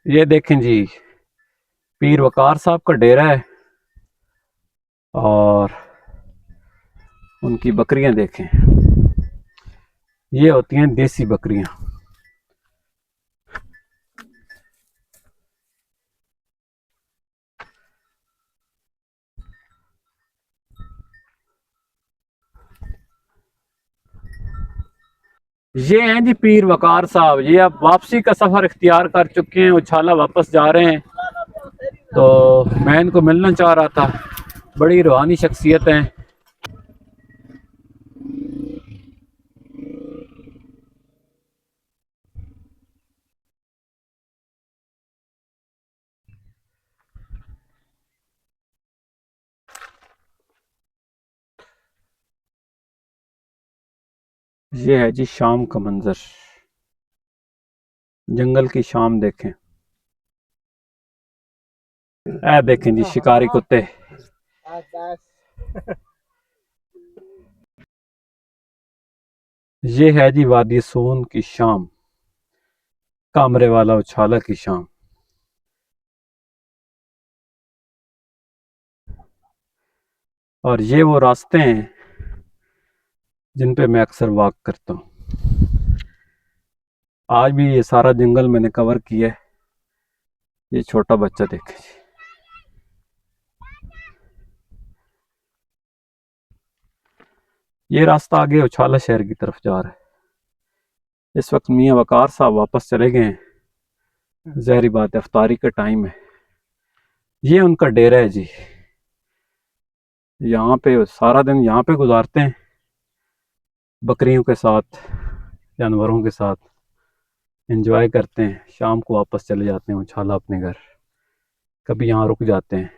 ये देखें जी, पीर वकार साहब का डेरा है और उनकी बकरियां देखें। ये होती हैं देसी बकरियां। ये हैं जी पीर वकार साहब। ये अब वापसी का सफर इख्तियार कर चुके हैं, उछाला वापस जा रहे हैं। तो मैं इनको मिलना चाह रहा था। बड़ी रूहानी शख्सियत हैं। ये है जी शाम का मंजर, जंगल की शाम देखें। ऐ देखें जी शिकारी कुत्ते। ये है जी वादी सोन की शाम, कामरे वाला उछाला की शाम। और ये वो रास्ते हैं जिन पे मैं अक्सर वॉक करता हूँ। आज भी ये सारा जंगल मैंने कवर किया है। ये छोटा बच्चा देखे जी। ये रास्ता आगे उछाला शहर की तरफ जा रहा है। इस वक्त मियाँ वकार साहब वापस चले गए हैं। जहरी बात है, अफ्तारी का टाइम है। ये उनका डेरा है जी। यहाँ पे सारा दिन यहाँ पे गुजारते हैं, बकरियों के साथ, जानवरों के साथ एंजॉय करते हैं। शाम को वापस चले जाते हैं उछाला अपने घर। कभी यहाँ रुक जाते हैं।